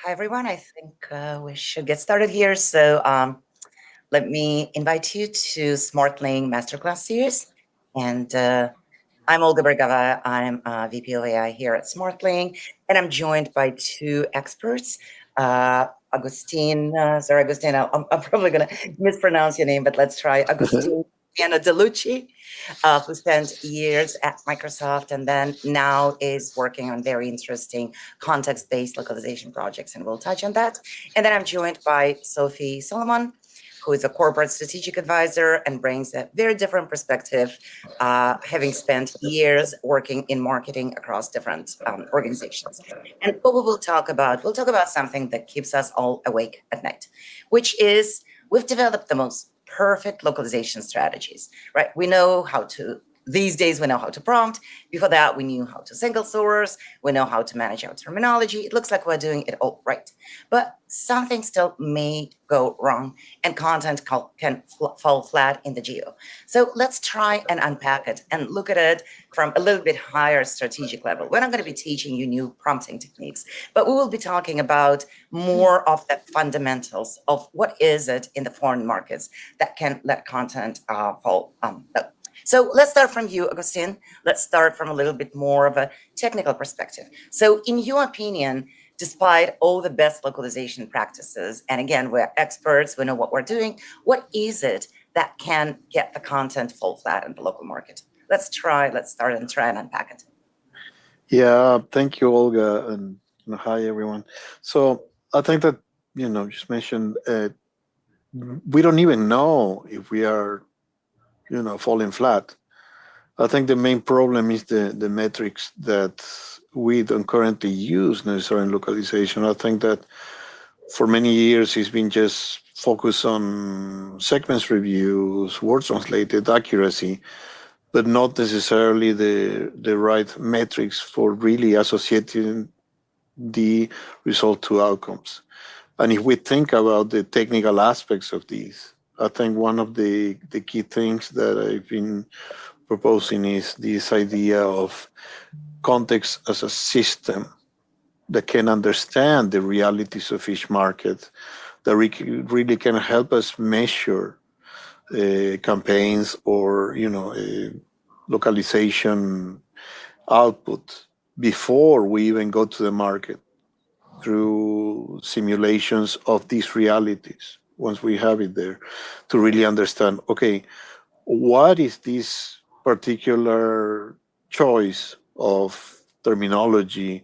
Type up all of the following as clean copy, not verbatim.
Hi, everyone. I think we should get started here. So let me invite you to Smartling Masterclass Series. And I'm Olga Beregovaya. I'm VP of AI here at Smartling. And I'm joined by two experts, Agustín, sorry, Agustín, I'm probably going to mispronounce your name, but let's try Agustín Fieno Delucci, who spent years at Microsoft and then now is working on very interesting context-based localization projects, and we'll touch on that. And then I'm joined by Sophie Solomon, who is a corporate strategic advisor and brings a very different perspective, having spent years working in marketing across different organizations. And what we will talk about, we'll talk about something that keeps us all awake at night, which is we've developed the most perfect localization strategies, right? We know how to, these days we know how to prompt. Before that, we knew how to single source. We know how to manage our terminology. It looks like we're doing it all right. But something still may go wrong and content can fall flat in the geo. So let's try and unpack it and look at it from a little bit higher strategic level. We're not going to be teaching you new prompting techniques, but we will be talking about more of the fundamentals of what is it in the foreign markets that can let content fall. So let's start from you, Agustin. Let's start from a little bit more of a technical perspective. So in your opinion, despite all the best localization practices, and again, we're experts, we know what we're doing, what is it that can get the content fall flat in the local market? Let's start and try and unpack it. Yeah, thank you, Olga, and hi everyone. So I think that just mentioned we don't even know if we are falling flat. I think the main problem is the metrics that we don't currently use necessarily in localization. I think that for many years it's been just focused on segments reviews, words translated, accuracy, but not necessarily the right metrics for really associating the result to outcomes. And if we think about the technical aspects of these, I think one of the key things that I've been proposing is this idea of context as a system that can understand the realities of each market, that really can help us measure campaigns or localization output before we even go to the market through simulations of these realities once we have it there to really understand, okay, what is this particular choice of terminology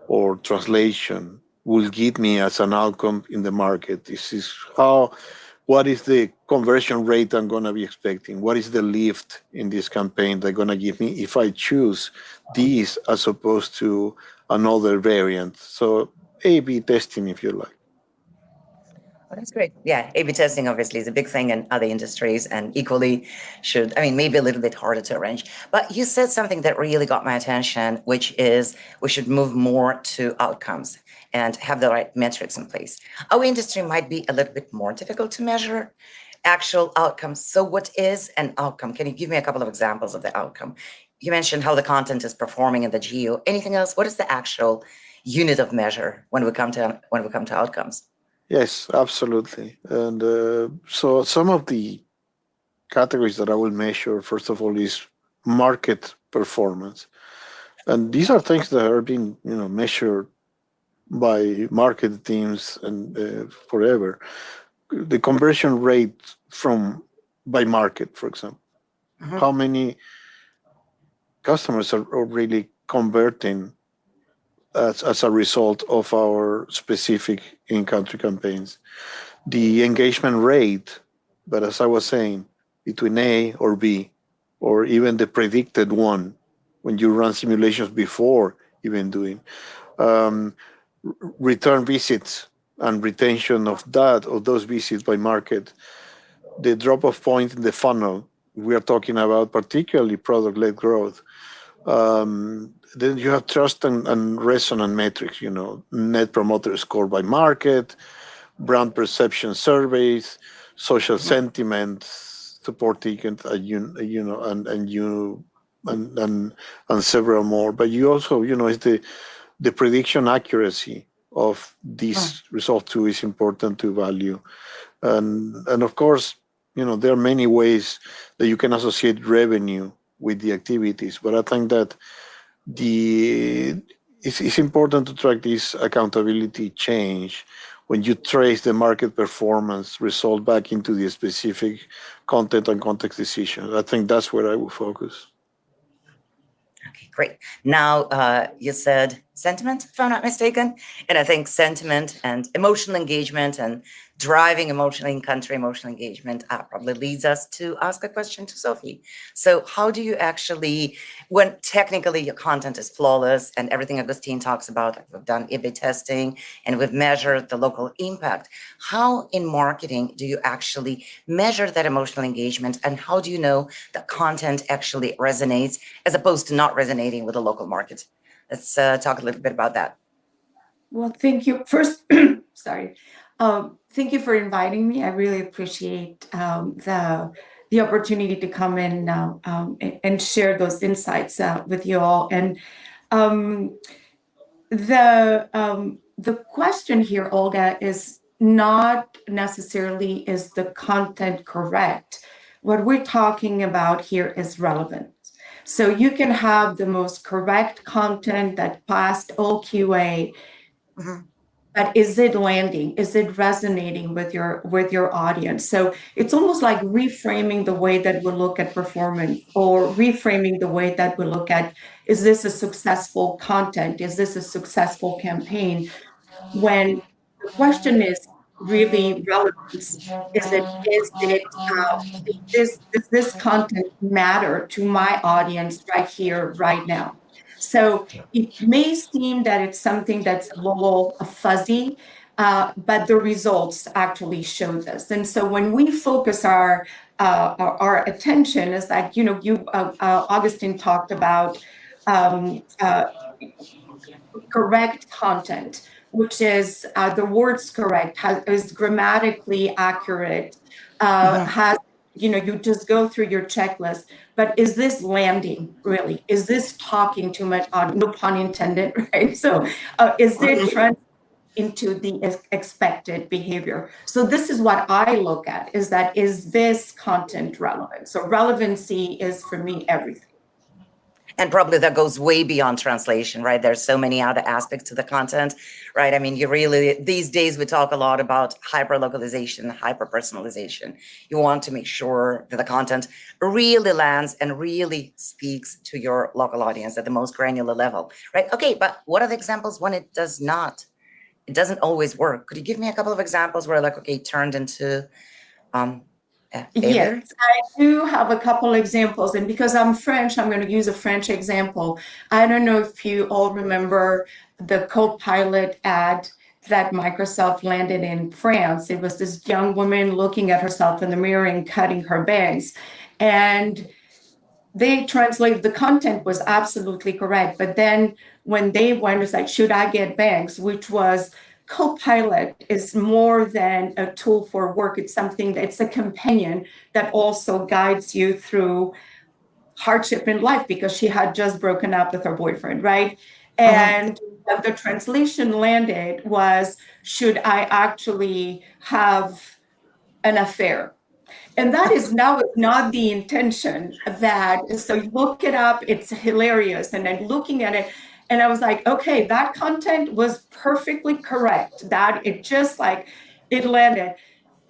or translation will give me as an outcome in the market? This is what is the conversion rate I'm going to be expecting? What is the lift in this campaign they're going to give me if I choose these as opposed to another variant? So A/B testing, if you like. Oh, that's great. Yeah, A/B testing obviously is a big thing in other industries and equally maybe a little bit harder to arrange. But you said something that really got my attention, which is we should move more to outcomes and have the right metrics in place. Our industry might be a little bit more difficult to measure actual outcomes. So what is an outcome? Can you give me a couple of examples of the outcome? You mentioned how the content is performing in the geo. Anything else? What is the actual unit of measure when we come to outcomes? Yes, absolutely. And so some of the categories that I will measure, first of all, is market performance. And these are things that are being, measured by market teams and forever. The conversion rate from by market, for example, how many customers are really converting as a result of our specific in-country campaigns. The engagement rate, but as I was saying, between A or B, or even the predicted one, when you run simulations before even doing return visits and retention of those visits by market, the drop-off point in the funnel, we are talking about particularly product-led growth. Then you have trust and resonant metrics, net promoter score by market, brand perception surveys, social sentiment, support ticket, and several more. But you also, it's the prediction accuracy of this result too is important to value. And of course, there are many ways that you can associate revenue with the activities, but I think that the it's important to track this accountability change when you trace the market performance result back into the specific content and context decisions. I think that's where I will focus. Okay, great. Now, you said sentiment, if I'm not mistaken. And I think sentiment and emotional engagement and driving emotional in-country emotional engagement probably leads us to ask a question to Sophie. So how do you actually, when technically your content is flawless and everything Agustín talks about, like we've done A/B testing and we've measured the local impact, how in marketing do you actually measure that emotional engagement, and how do you know that content actually resonates as opposed to not resonating with the local market? Let's talk a little bit about that. Well, thank you. First, sorry. Thank you for inviting me. I really appreciate the opportunity to come in and share those insights with you all. And the question here, Olga, is not necessarily is the content correct. What we're talking about here is relevance. So you can have the most correct content that passed all QA, but is it landing? Is it resonating with your audience? So it's almost like reframing the way that we look at performance, or reframing the way that we look at, is this a successful content? Is this a successful campaign? When the question is really relevance, does this content matter to my audience right here, right now? So it may seem that it's something that's a little fuzzy, but the results actually show this. And so when we focus our attention, is that Agustín talked about correct content, which is the words correct, is grammatically accurate, has you just go through your checklist. But is this landing really? Is this talking too much? No pun intended, right? So is it translating into the expected behavior? So this is what I look at, is this content relevant? So relevancy is, for me, everything. And probably that goes way beyond translation, right? There's so many other aspects to the content, right? I mean, these days we talk a lot about hyper localization, hyper personalization. You want to make sure that the content really lands and really speaks to your local audience at the most granular level, right? Okay, but what are the examples when it does not? It doesn't always work. Could you give me a couple of examples where, like, okay, it turned into Yes, I do have a couple examples, and because I'm French, I'm going to use a French example. I don't know if you all remember the Copilot ad that Microsoft landed in France. It was this young woman looking at herself in the mirror and cutting her bangs. And they translated, the content was absolutely correct. But then when they went, it's like, should I get bangs? Which was, Copilot is more than a tool for work. It's it's a companion that also guides you through hardship in life, because she had just broken up with her boyfriend, right? And the translation landed was, should I actually have an affair? And that is now not the intention of that. So you look it up, it's hilarious. And then looking at it, and I was like, okay, that content was perfectly correct. That it just like, it landed.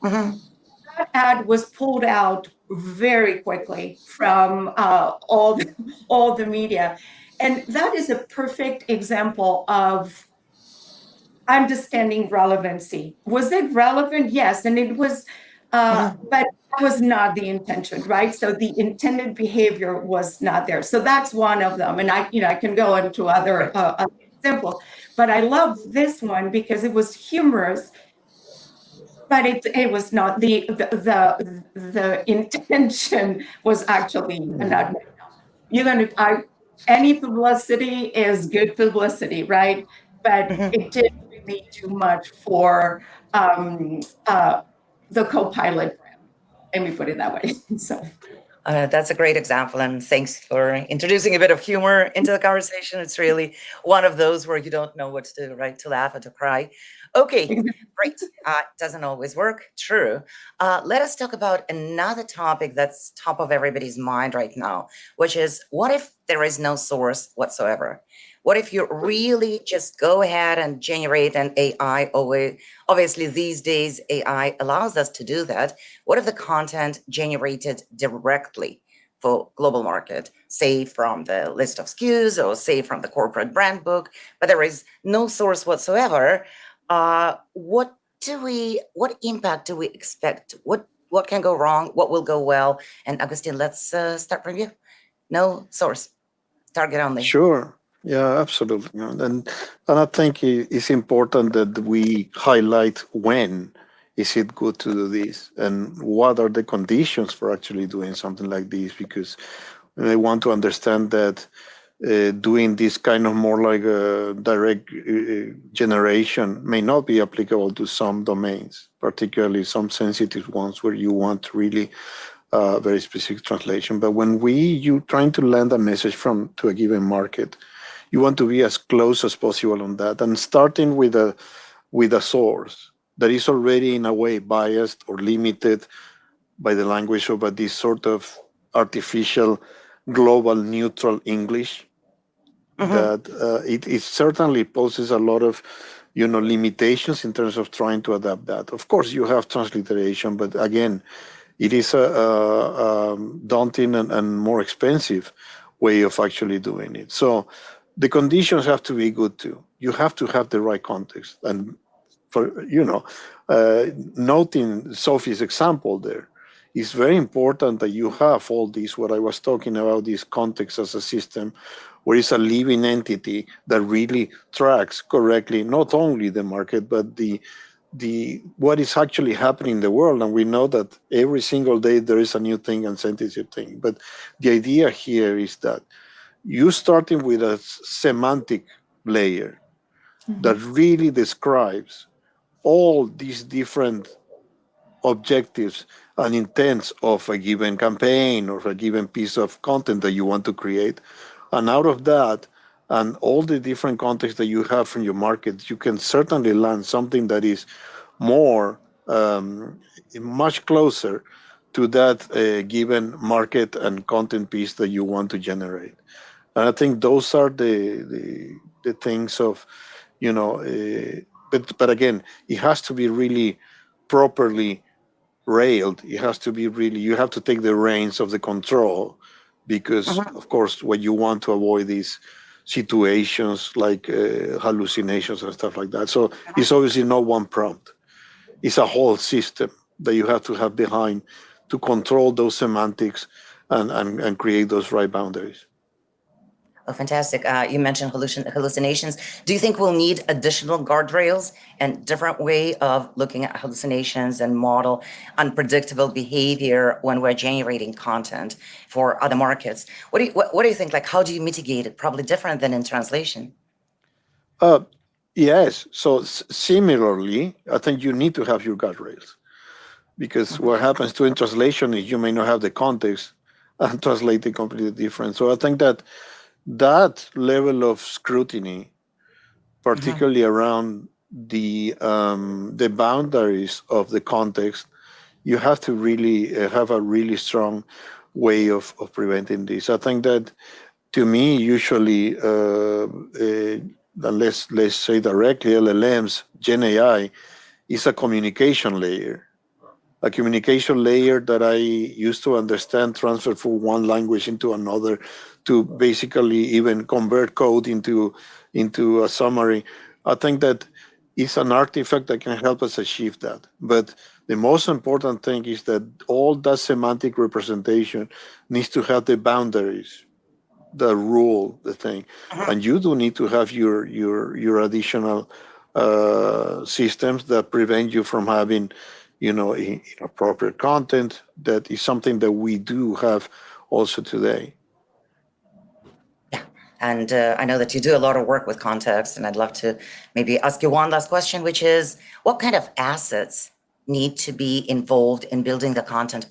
That ad was pulled out very quickly from all the media. And that is a perfect example of understanding relevancy. Was it relevant? Yes. And it was, but that was not the intention, right? So the intended behavior was not there. So that's one of them. And I can go into other examples, but I love this one because it was humorous, but it was not the intention was actually not. Any publicity is good publicity, right? But it didn't really do much for the Copilot brand. Let me put it that way. So That's a great example, and thanks for introducing a bit of humor into the conversation. It's really one of those where you don't know what to do, right? To laugh or to cry. Okay, great. Doesn't always work. True. Let us talk about another topic that's top of everybody's mind right now, which is what if there is no source whatsoever? What if you really just go ahead and generate an AI? Obviously, these days, AI allows us to do that. What if the content generated directly for global market, say from the list of SKUs or say from the corporate brand book, but there is no source whatsoever? What impact do we expect? What can go wrong? What will go well? And Agustin, let's start from you. No source, target only. Sure. Yeah, absolutely. And I think it's important that we highlight when is it good to do this and what are the conditions for actually doing something like this, because I want to understand that doing this kind of more like a direct generation may not be applicable to some domains, particularly some sensitive ones where you want really very specific translation. But when you trying to land a message to a given market, you want to be as close as possible on that, and starting with a source that is already in a way biased or limited by the language or by this sort of artificial global neutral English, that it certainly poses a lot of limitations in terms of trying to adapt that. Of course, you have transliteration, but again, it is a daunting and more expensive way of actually doing it. So the conditions have to be good too. You have to have the right context. And for noting Sophie's example there, it's very important that you have all these, what I was talking about, this context as a system where it's a living entity that really tracks correctly not only the market but the what is actually happening in the world. And we know that every single day there is a new thing and sensitive thing. But the idea here is that you starting with a semantic layer that really describes all these different objectives and intents of a given campaign or a given piece of content that you want to create. And out of that, and all the different contexts that you have from your market, you can certainly land something that is more, much closer to that given market and content piece that you want to generate. And I think those are the things of, but again, it has to be really properly railed. It has to be really, you have to take the reins of the control, because of course what you want to avoid these situations like hallucinations and stuff like that. So it's obviously not one prompt, it's a whole system that you have to have behind to control those semantics and create those right boundaries. Oh, fantastic. You mentioned hallucinations. Do you think we'll need additional guardrails and different way of looking at hallucinations and model unpredictable behavior when we're generating content for other markets? What do you think? Like, how do you mitigate it? Probably different than in translation. Yes. So similarly, I think you need to have your guardrails, because what happens to in translation is you may not have the context and translate it completely different. So I think that level of scrutiny, particularly around the boundaries of the context, you have to really have a really strong way of preventing this. I think that, to me, usually, let's say directly, LLMs, Gen AI, is a communication layer. A communication layer that I used to understand, transfer from one language into another, to basically even convert code into a summary. I think that it's an artifact that can help us achieve that. But the most important thing is that all that semantic representation needs to have the boundaries that rule the thing, and you do need to have your additional systems that prevent you from having inappropriate content. That is something that we do have also today. Yeah. And I know that you do a lot of work with context, and I'd love to maybe ask you one last question, which is, what kind of assets need to be involved in building the context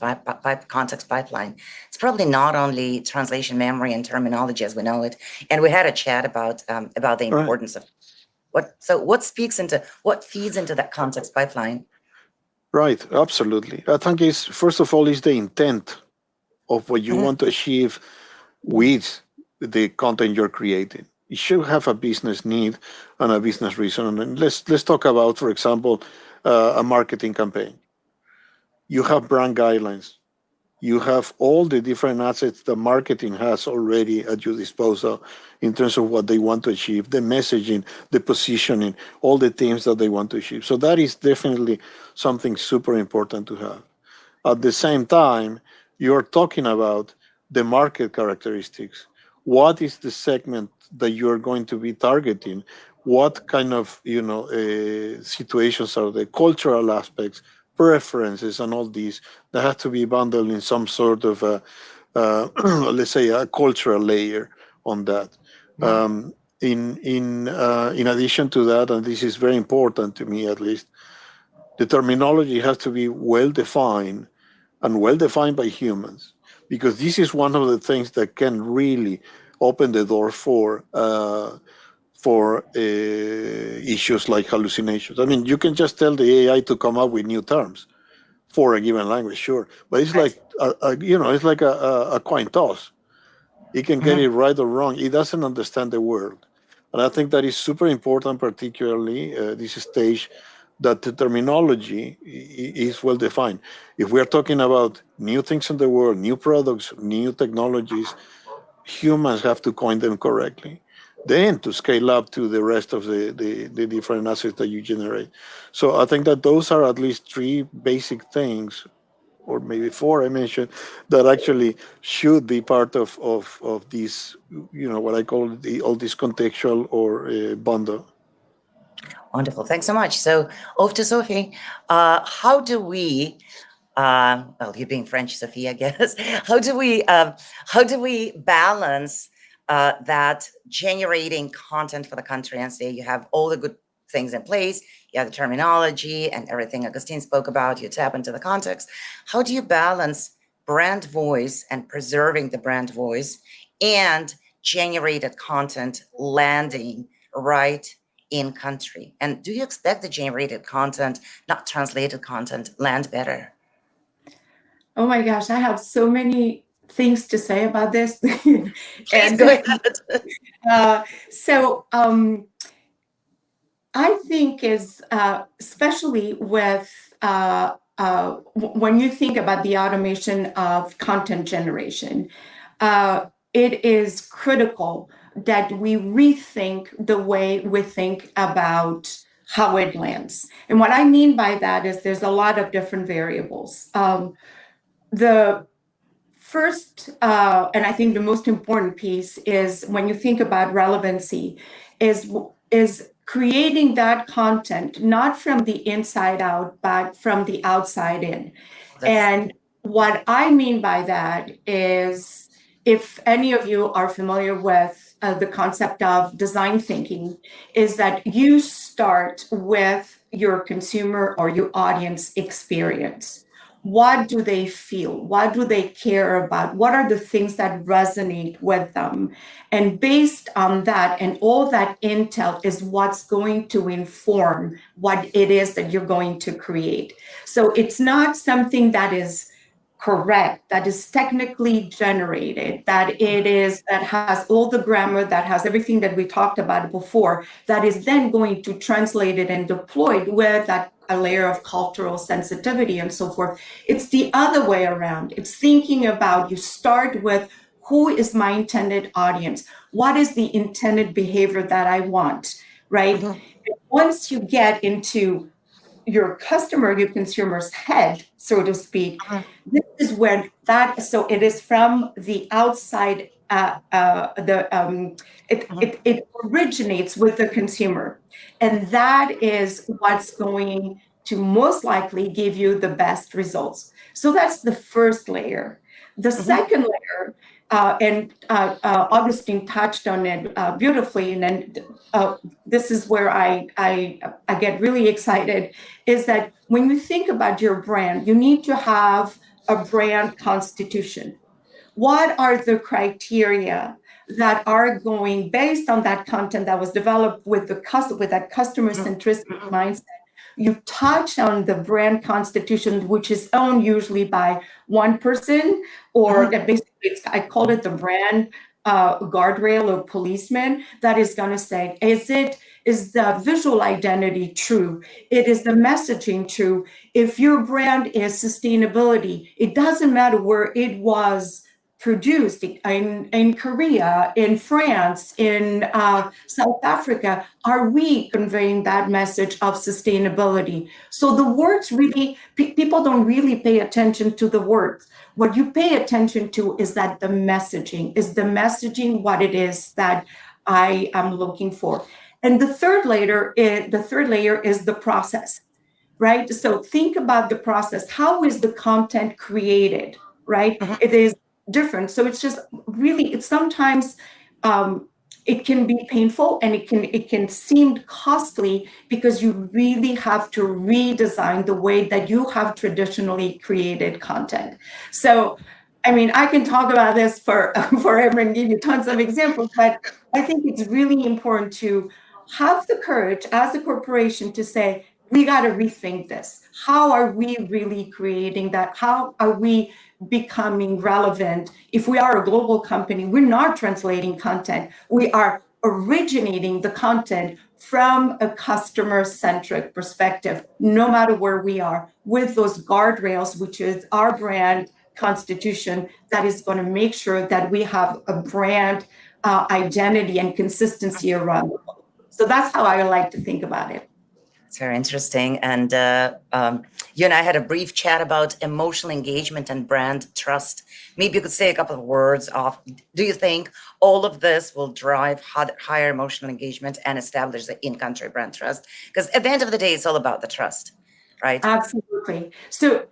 pipeline. It's probably not only translation memory and terminology as we know it. And we had a chat about the importance of what feeds into that context pipeline. Right, absolutely. I think it's first of all is the intent of what you want to achieve with the content you're creating. You should have a business need and a business reason. And let's talk about, for example, a marketing campaign. You have brand guidelines. You have all the different assets that marketing has already at your disposal in terms of what they want to achieve, the messaging, the positioning, all the things that they want to achieve. So that is definitely something super important to have. At the same time, you're talking about the market characteristics. What is the segment that you're going to be targeting? What kind of situations are the cultural aspects, preferences, and all these that have to be bundled in some sort of let's say a cultural layer on that. In addition to that, and this is very important to me at least, the terminology has to be well defined and well defined by humans, because this is one of the things that can really open the door for issues like hallucinations. I mean, you can just tell the AI to come up with new terms for a given language, sure, but it's like it's like a coin toss. It can get it right or wrong. It doesn't understand the world, and I think that is super important, particularly this stage, that the terminology is well defined. If we are talking about new things in the world, new products, new technologies, humans have to coin them correctly. Then to scale up to the rest of the different assets that you generate. So I think that those are at least three basic things, or maybe four I mentioned, that actually should be part of this, what I call all this contextual or bundle. Wonderful. Thanks so much. So off to Sophie. How do we, well, you being French, Sophie, I guess, how do we balance that generating content for the country and say you have all the good things in place, you have the terminology and everything Agustín spoke about, you tap into the context. How do you balance brand voice and preserving the brand voice and generated content landing right in country? And do you expect the generated content, not translated content, land better? Oh my gosh, I have so many things to say about this. Please go ahead. I think is especially with when you think about the automation of content generation, it is critical that we rethink the way we think about how it lands. And what I mean by that is there's a lot of different variables. The first, and I think the most important piece is when you think about relevancy, is creating that content, not from the inside out, but from the outside in. And what I mean by that is, if any of you are familiar with the concept of design thinking, is that you start with your consumer or your audience experience. What do they feel? What do they care about? What are the things that resonate with them? And based on that and all that intel is what's going to inform what it is that you're going to create. So it's not something that is correct, that is technically generated, that has all the grammar, that has everything that we talked about before, that is then going to translate it and deployed with a layer of cultural sensitivity and so forth. It's the other way around. It's thinking about, you start with, who is my intended audience? What is the intended behavior that I want, right? Once you get into your consumer's head, so to speak, this is where so it is from the outside, it originates with the consumer. And that is what's going to most likely give you the best results. So that's the first layer. The second layer and Augustine touched on it beautifully. And then this is where I get really excited, is that when you think about your brand, you need to have a brand constitution. What are the criteria that are going based on that content that was developed with that customer centricity mindset? You touch on the brand constitution, which is owned usually by one person, or that basically I call it the brand guardrail or policeman that is going to say, is the visual identity true? It is the messaging true? If your brand is sustainability, it doesn't matter where it was produced in Korea, in France, in South Africa. Are we conveying that message of sustainability? So the words really, people don't really pay attention to the words. What you pay attention to is that the messaging what it is that I am looking for. And the third layer is the process, right? So think about the process. How is the content created, right? It is different. So it's just really, it's sometimes it can be painful, and it can seem costly, because you really have to redesign the way that you have traditionally created content. So, I mean, I can talk about this for forever and give you tons of examples, but I think it's really important to have the courage as a corporation to say, we got to rethink this. How are we really creating that? How are we becoming relevant? If we are a global company, we're not translating content. We are originating the content from a customer-centric perspective, no matter where we are, with those guardrails, which is our brand constitution, that is going to make sure that we have a brand identity and consistency around the world. So that's how I like to think about it. It's very interesting. And you and I had a brief chat about emotional engagement and brand trust. Maybe you could say a couple of words of, do you think all of this will drive higher emotional engagement and establish the in-country brand trust? Because at the end of the day, it's all about the trust, right? Absolutely. So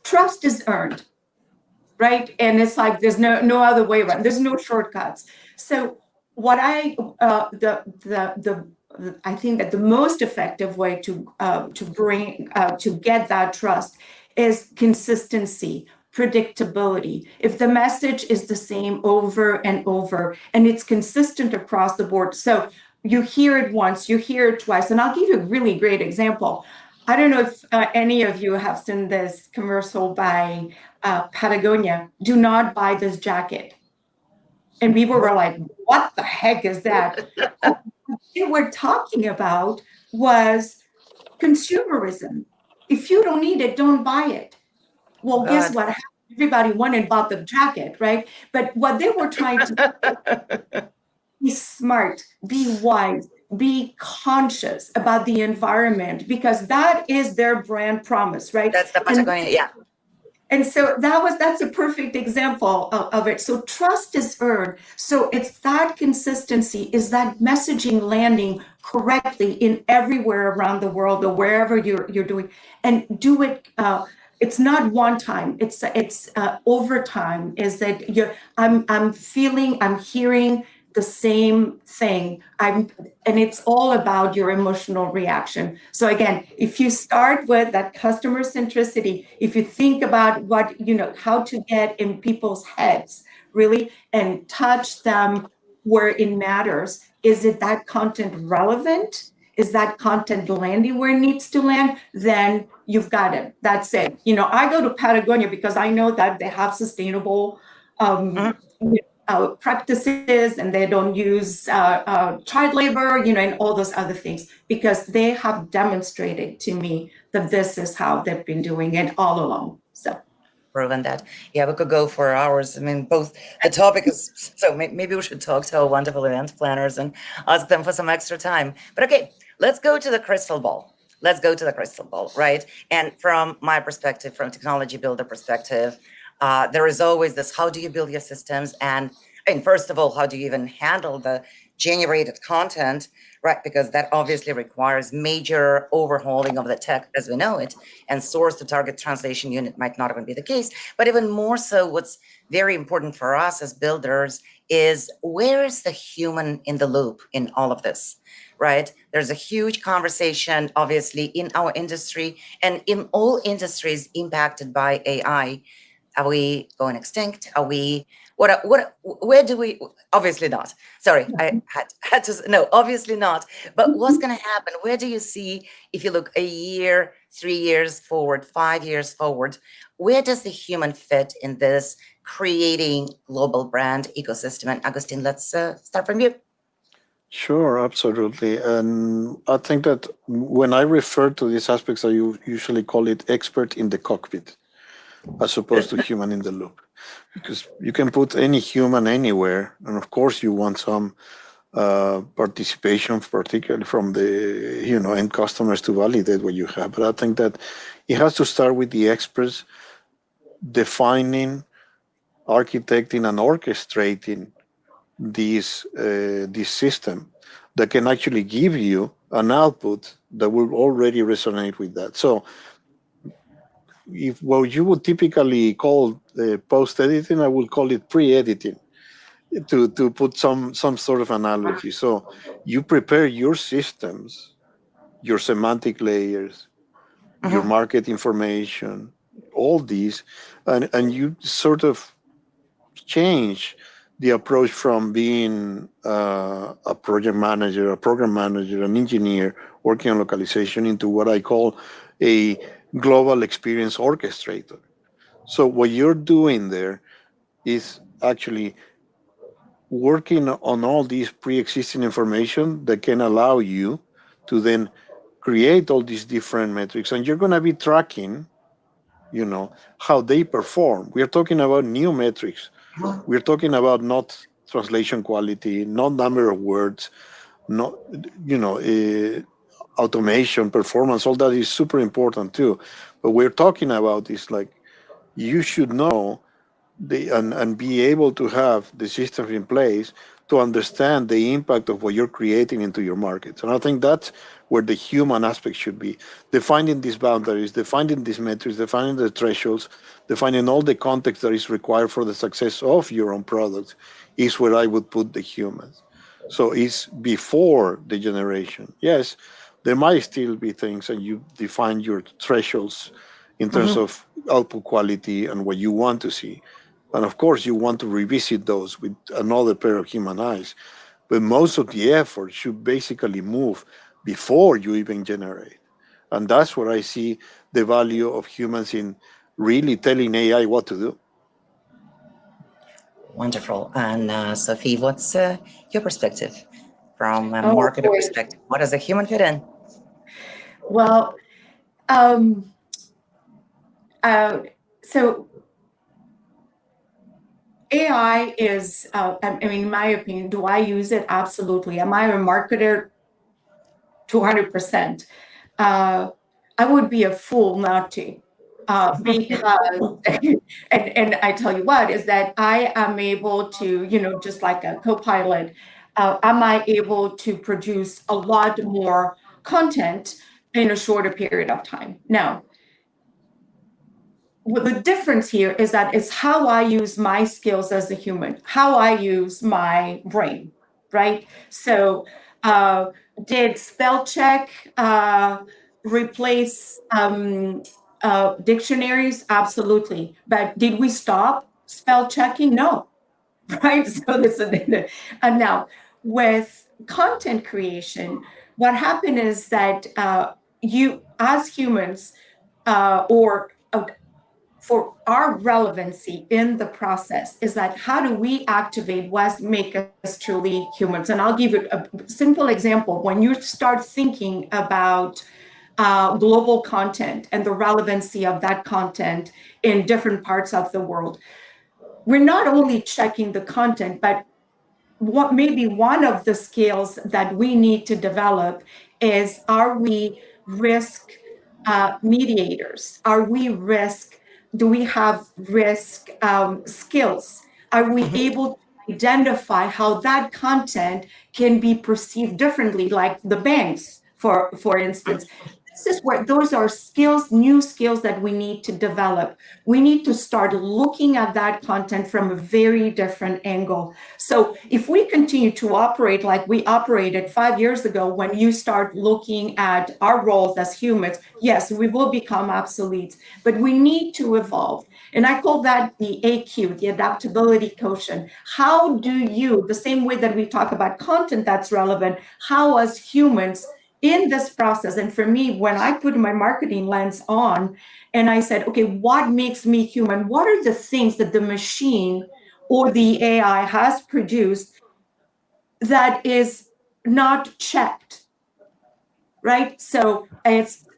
trust is earned, right? And it's like there's no other way around. There's no shortcuts. So what I think that the most effective way to get that trust is consistency, predictability. If the message is the same over and over, and it's consistent across the board, so you hear it once, you hear it twice. And I'll give you a really great example. I don't know if any of you have seen this commercial by Patagonia. Do not buy this jacket. And people were like, what the heck is that? What they were talking about was consumerism. If you don't need it, don't buy it. Well, guess what happened? Everybody went and bought the jacket, right? But what they were trying to be smart, be wise, be conscious about the environment, because that is their brand promise, right? That's the Patagonia, yeah. And so that's a perfect example of it. So trust is earned. So it's that consistency, is that messaging landing correctly in everywhere around the world, or wherever you're doing, and do it. It's not one time. It's over time. Is that I'm hearing the same thing. And it's all about your emotional reaction. So again, if you start with that customer centricity, if you think about how to get in people's heads, really, and touch them where it matters. Is it that content relevant? Is that content landing where it needs to land? Then you've got it. That's it. I go to Patagonia because I know that they have sustainable practices, and they don't use child labor, and all those other things, because they have demonstrated to me that this is how they've been doing it all along. So proven that. Yeah, we could go for hours. I mean, both the topic is, so maybe we should talk to our wonderful event planners and ask them for some extra time. But okay, let's go to the crystal ball. Right? And from my perspective, from technology builder perspective, there is always this, how do you build your systems? And first of all, how do you even handle the generated content, right? Because that obviously requires major overhauling of the tech as we know it, and source to target translation unit might not even be the case. But even more so, what's very important for us as builders is where is the human in the loop in all of this, right? There's a huge conversation, obviously, in our industry and in all industries impacted by AI. Are we going extinct? Are we where do we, obviously not. Sorry, I had to no, obviously not. But what's going to happen? Where do you see, if you look a year, 3 years forward, 5 years forward, where does the human fit in this creating global brand ecosystem? And Agustin, let's start from you. Sure, absolutely. And I think that when I refer to these aspects, I usually call it expert in the cockpit as opposed to human in the loop. Because you can put any human anywhere. And of course, you want some participation, particularly from the end customers to validate what you have. But I think that it has to start with the experts defining, architecting, and orchestrating this system that can actually give you an output that will already resonate with that. So if what you would typically call post editing, I will call it pre-editing to put some sort of analogy. So you prepare your systems, your semantic layers, your Mhm. market information, all these, and you sort of change the approach from being a project manager, a program manager, an engineer working on localization into what I call a global experience orchestrator. So what you're doing there is actually working on all these pre-existing information that can allow you to then create all these different metrics, and you're going to be tracking how they perform. We are talking about new metrics. We're talking about not translation quality, not number of words, not automation, performance. All that is super important too. But we're talking about is like you should know and be able to have the systems in place to understand the impact of what you're creating into your markets. And I think that's where the human aspect should be. Defining these boundaries, defining these metrics, defining the thresholds, defining all the context that is required for the success of your own product is where I would put the humans. So it's before the generation. Yes, there might still be things, and you define your thresholds in terms Mhm. of output quality and what you want to see. And of course, you want to revisit those with another pair of human eyes. But most of the effort should basically move before you even generate. And that's where I see the value of humans in really telling AI what to do. Wonderful. And Sophie, what's your perspective from a Oh marketer boy. perspective? What does a human fit in? Well, um, uh, so AI is, I mean, in my opinion, do I use it? Absolutely. Am I a marketer? 200%. I would be a fool not to. Because, and I tell you what, is that I am able to, just like a co-pilot, am I able to produce a lot more content in a shorter period of time? Now, well, the difference here is that it's how I use my skills as a human, how I use my brain, right? So, did spell check replace dictionaries? Absolutely. But did we stop spell checking? No, right? So this is, and now with content creation, what happened is that you, as humans, or for our relevancy in the process is that how do we activate what make us truly humans? And I'll give you a simple example. When you start thinking about global content and the relevancy of that content in different parts of the world, we're not only checking the content, but what maybe one of the skills that we need to develop is, are we risk mediators? Are we risk, do we have risk skills? Are we Mhm. able to identify how that content can be perceived differently, like the banks, for instance. This is where those are skills, new skills that we need to develop. We need to start looking at that content from a very different angle. So if we continue to operate like we operated 5 years ago, when you start looking at our roles as humans, yes, we will become obsolete, but we need to evolve. And I call that the AQ, the adaptability quotient. How do you, the same way that we talk about content that's relevant, how as humans in this process, and for me, when I put my marketing lens on and I said, okay, what makes me human? What are the things that the machine or the AI has produced that is not checked, right? So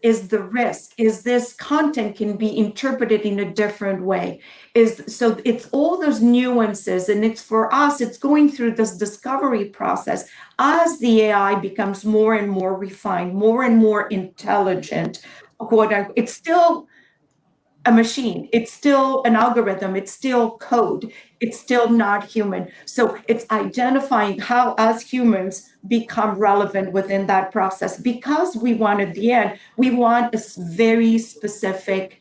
is the risk, is this content can be interpreted in a different way? So it's all those nuances, and it's for us, it's going through this discovery process as the AI becomes more and more refined, more and more intelligent, quote unquote. It's still a machine, it's still an algorithm, it's still code, it's still not human. So it's identifying how as humans become relevant within that process, because we want, at the end, we want a very specific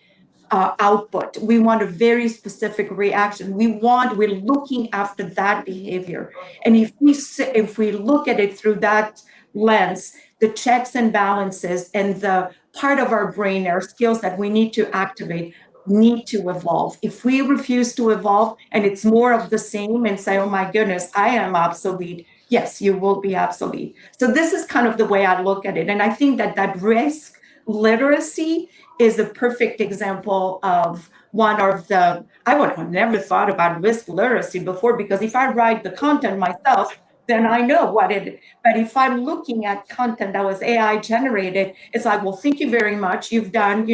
output. We want a very specific reaction. We're looking after that behavior. And if we look at it through that lens, the checks and balances and the part of our brain, our skills that we need to activate, need to evolve. If we refuse to evolve and it's more of the same and say, oh my goodness, I am obsolete, yes, you will be obsolete. So this is kind of the way I look at it. And I think that risk literacy is a perfect example of one of the, I would have never thought about risk literacy before, because if I write the content myself, then I know what it is. But if I'm looking at content that was AI generated, it's like, well, thank you very much. You've done,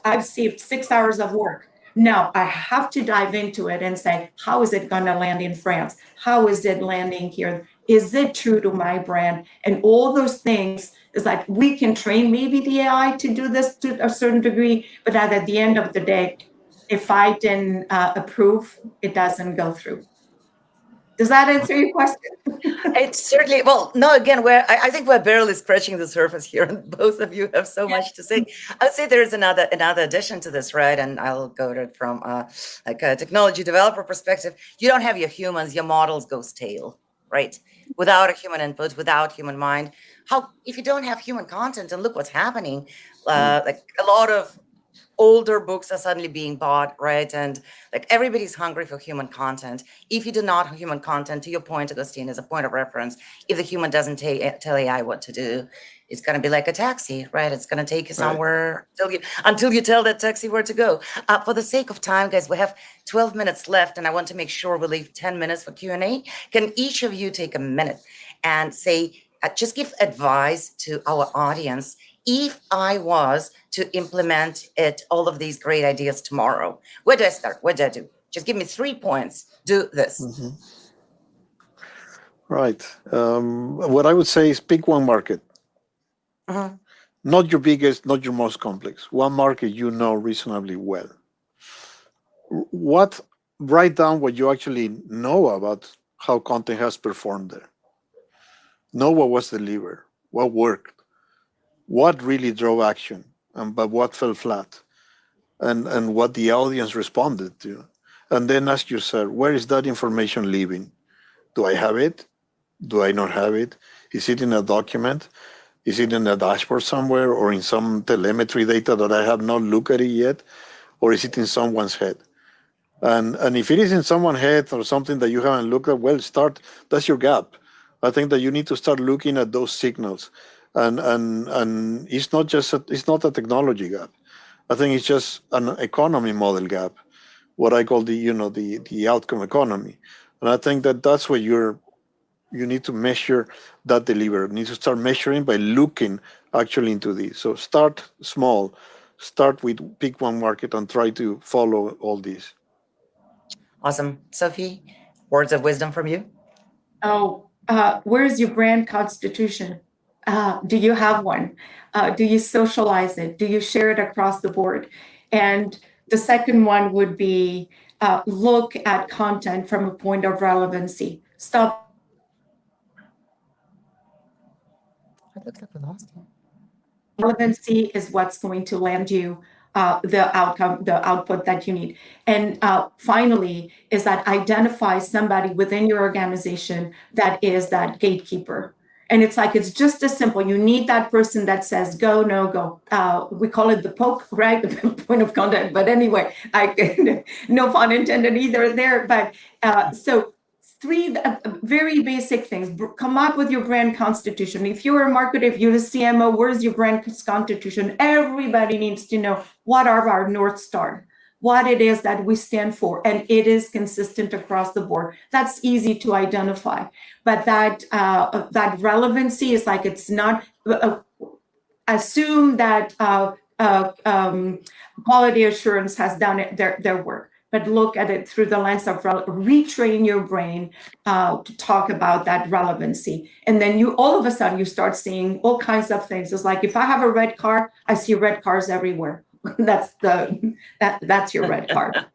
I've saved 6 hours of work. Now I have to dive into it and say, how is it going to land in France? How is it landing here? Is it true to my brand? And all those things is like, we can train maybe the AI to do this to a certain degree, but at the end of the day, if I didn't approve, it doesn't go through. Does that answer your question? It's certainly, well, no, again, I think we're barely scratching the surface here, and both of you have so much to say. I'd say there's another addition to this, right? And I'll go to it from like a technology developer perspective. You don't have your humans, your models go stale, right? Without a human input, without human mind. If you don't have human content, and look what's happening, like a lot of older books are suddenly being bought, right? And like everybody's hungry for human content. If you do not have human content, to your point, Agustín, as a point of reference, if the human doesn't tell AI what to do, it's going to be like a taxi, right? It's going to take you somewhere until you tell that taxi where to go. For the sake of time, guys, we have 12 minutes left, and I want to make sure we leave 10 minutes for Q&A. Can each of you take a minute and say, just give advice to our audience if I was to implement all of these great ideas tomorrow? Where do I start? What do I do? Just give me 3 points. Do this. Mm-hmm. Right. What I would say is pick one market. Uh-huh. Not your biggest, not your most complex. One market you know reasonably well. Write down what you actually know about how content has performed there. Know what was delivered, what worked, what really drove action, but what fell flat, and what the audience responded to. And then ask yourself, where is that information living? Do I have it? Do I not have it? Is it in a document? Is it in a dashboard somewhere, or in some telemetry data that I have not looked at it yet? Or is it in someone's head? And if it is in someone's head or something that you haven't looked at, well, that's your gap. I think that you need to start looking at those signals. And it's not a technology gap. I think it's just an economy model gap, what I call the outcome economy. And I think that's where you need to measure that delivery. You need to start measuring by looking actually into this. So start small, start with pick one market and try to follow all these. Awesome. Sophie, words of wisdom from you? Where's your brand constitution? Do you have one? Do you socialize it? Do you share it across the board? And the second one would be, look at content from a point of relevancy. Stop. It looks like we lost him. Relevancy is what's going to land you the outcome, the output that you need. And finally, is that identify somebody within your organization that is that gatekeeper. And it's like, it's just as simple. You need that person that says, go, no, go. We call it the poke, right? The point of contact. But anyway, no pun intended either there. But so three very basic things. Come up with your brand constitution. If you're a marketer, if you're a CMO, where's your brand constitution? Everybody needs to know what are our North Star, what it is that we stand for, and it is consistent across the board. That's easy to identify, but that relevancy is like, it's not assume that quality assurance has done their work, but look at it through the lens of retrain your brain to talk about that relevancy. And then you all of a sudden you start seeing all kinds of things. It's like, if I have a red car, I see red cars everywhere. That's your red card.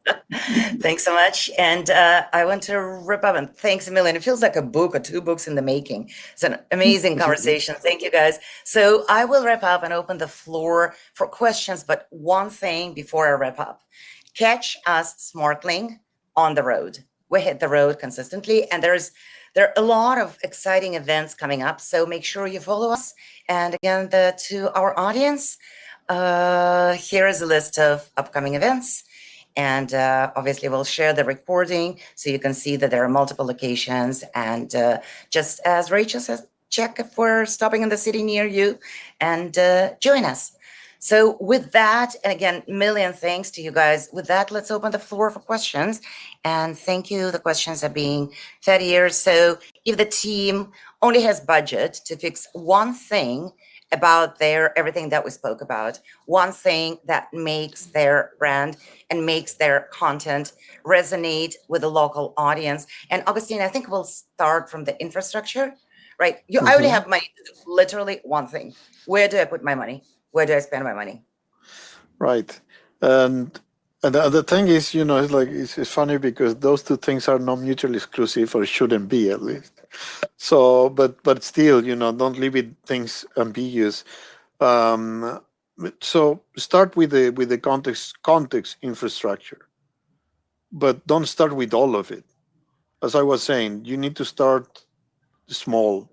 Thanks so much. And I want to wrap up, and thanks a million. It feels like a book or two books in the making. It's an amazing conversation. Thank you, guys. So I will wrap up and open the floor for questions. But one thing before I wrap up, catch us Smartling on the road. We hit the road consistently, and there are a lot of exciting events coming up. So make sure you follow us. And again, to our audience, here is a list of upcoming events. And obviously, we'll share the recording so you can see that there are multiple locations. And just as Rachel says, check if we're stopping in the city near you and join us. So with that, and again, million thanks to you guys. With that, let's open the floor for questions. And thank you. The questions are being fed here. So if the team only has budget to fix one thing about everything that we spoke about, one thing that makes their brand and makes their content resonate with the local audience. And Agustín, I think we'll start from the infrastructure, right? I only have money to do literally one thing. Where do I put my money? Where do I spend my money? Right. And the thing is, it's like, it's funny because those two things are not mutually exclusive, or shouldn't be, at least. So, but still, don't leave things ambiguous. So start with the context infrastructure, but don't start with all of it. As I was saying, you need to start small.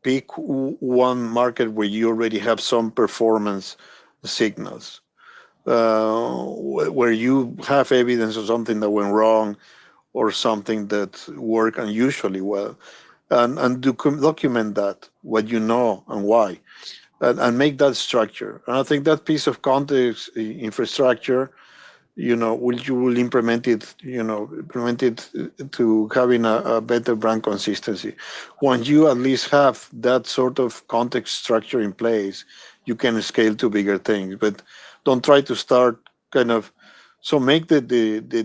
Pick one market where you already have some performance signals, where you have evidence of something that went wrong or something that worked unusually well, and document that, what you know and why, and make that structure. And I think that piece of context infrastructure, you will implement it to having a better brand consistency. Once you at least have that sort of context structure in place, you can scale to bigger things. But don't try to start so make the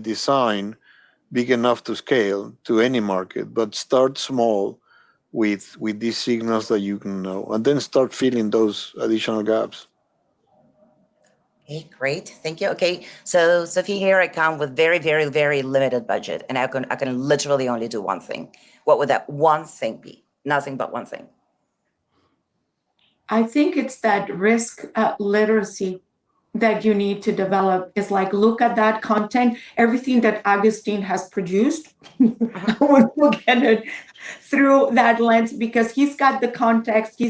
design big enough to scale to any market, but start small with these signals that you can know, and then start filling those additional gaps. Okay, great. Thank you. Okay, so Sophie, here I come with very, very, very limited budget, and I can literally only do one thing. What would that one thing be? Nothing but one thing. I think it's that risk literacy that you need to develop. Is like, look at that content, everything that Agustín has produced. I would look at it through that lens, because he's got the context.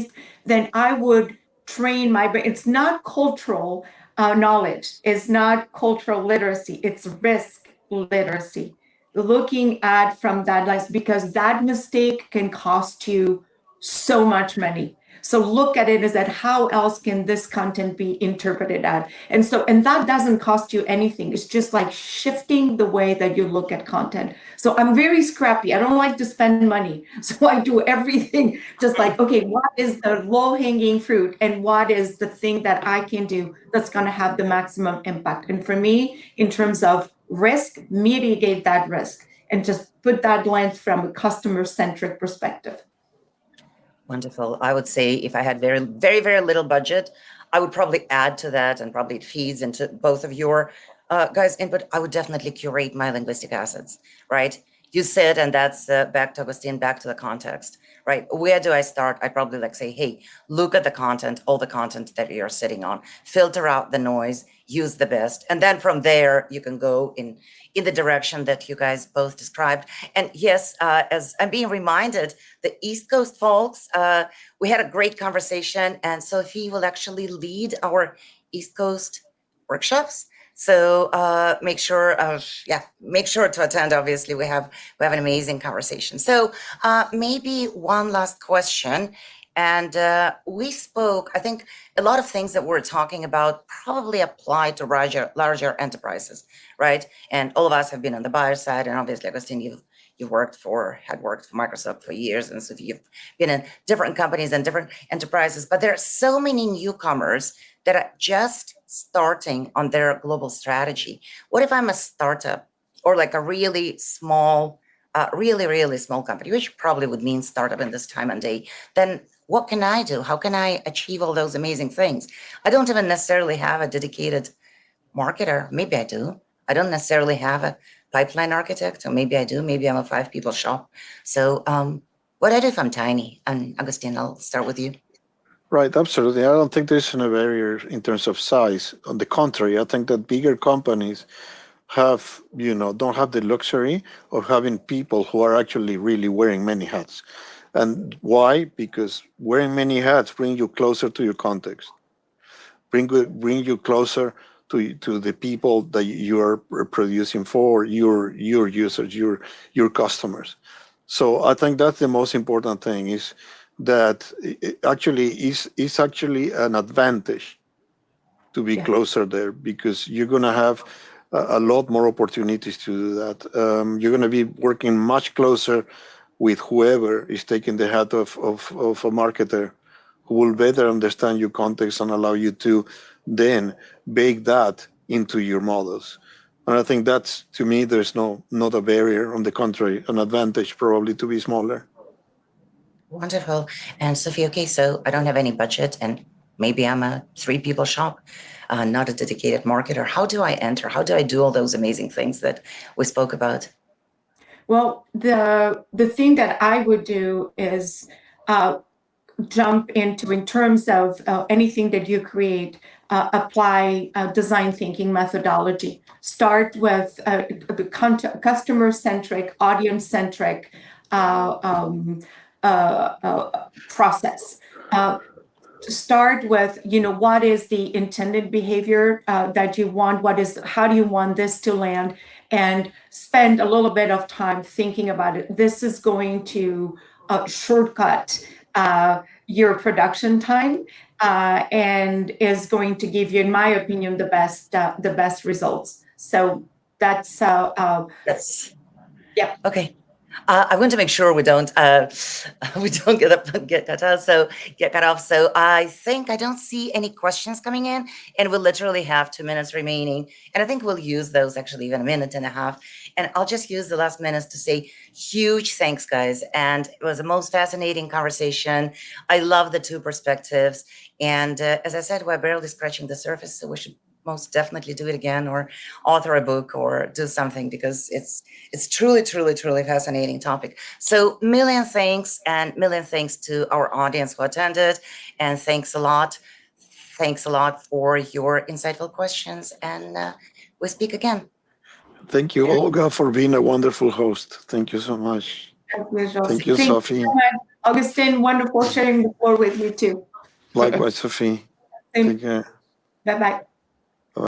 Then I would train my brain. It's not cultural knowledge. It's not cultural literacy. It's risk literacy. Looking at from that lens, because that mistake can cost you so much money. So look at it as that, how else can this content be interpreted at? And that doesn't cost you anything. It's just like shifting the way that you look at content. So I'm very scrappy. I don't like to spend money. So I do everything just like, okay, what is the low-hanging fruit, and what is the thing that I can do that's going to have the maximum impact? And for me, in terms of risk, mitigate that risk and just put that lens from a customer-centric perspective. Wonderful. I would say if I had very, very, very little budget, I would probably add to that, and probably it feeds into both of your guys' input, I would definitely curate my linguistic assets, right? You said, and that's back to Agustín, back to the context, right? Where do I start? I probably like say, hey, look at the content, all the content that you're sitting on, filter out the noise, use the best, and then from there you can go in the direction that you guys both described. And yes, as I'm being reminded, the East Coast folks, we had a great conversation, and Sophie will actually lead our East Coast workshops. So make sure to attend. Obviously, we have an amazing conversation. So maybe one last question. And we spoke, I think a lot of things that we're talking about probably apply to larger enterprises, right? And all of us have been on the buyer side, and obviously, Agustin, you had worked for Microsoft for years, and so you've been in different companies and different enterprises. But there are so many newcomers that are just starting on their global strategy. What if I'm a startup or like a really small, really small company, which probably would mean startup in this time and day? Then what can I do? How can I achieve all those amazing things? I don't even necessarily have a dedicated marketer. Maybe I do. I don't necessarily have a pipeline architect, or maybe I do. Maybe I'm a 5-people shop. So what do I do if I'm tiny? And Agustin, I'll start with you. Right, absolutely. I don't think there's a barrier in terms of size. On the contrary, I think that bigger companies don't have the luxury of having people who are actually really wearing many hats. And why? Because wearing many hats bring you closer to your context, bring you closer to the people that you are producing for, your users, your customers. So I think that's the most important thing, is that it actually is actually an advantage to be closer there, because you're going to have a lot more opportunities to do that. You're going to be working much closer with whoever is taking the hat of a marketer, who will better understand your context and allow you to then bake that into your models. And I think that's, to me, there's not a barrier. On the contrary, an advantage probably to be smaller. Wonderful. And Sophie, okay, so I don't have any budget, and maybe I'm a 3-people shop, not a dedicated marketer. How do I enter? How do I do all those amazing things that we spoke about? Well, the thing that I would do is jump into, in terms of anything that you create, apply design thinking methodology. Start with the customer-centric, audience-centric process. To start with, what is the intended behavior that you want? How do you want this to land? And spend a little bit of time thinking about it. This is going to shortcut your production time and is going to give you, in my opinion, the best results. So that's Yes. Yeah. Okay. I want to make sure we don't get cut off. So I think I don't see any questions coming in, and we'll literally have 2 minutes remaining. And I think we'll use those, actually even a minute and a half. And I'll just use the last minutes to say huge thanks, guys. And it was the most fascinating conversation. I love the two perspectives. And as I said, we're barely scratching the surface, so we should most definitely do it again, or author a book, or do something, because it's truly fascinating topic. So million thanks to our audience who attended, and thanks a lot for your insightful questions, and we speak again. Thank you, Olga, for being a wonderful host. Thank you so much. Thank you, Sophie. Agustin, wonderful sharing the floor with you too. Likewise, Sophie. Take care. Bye-bye.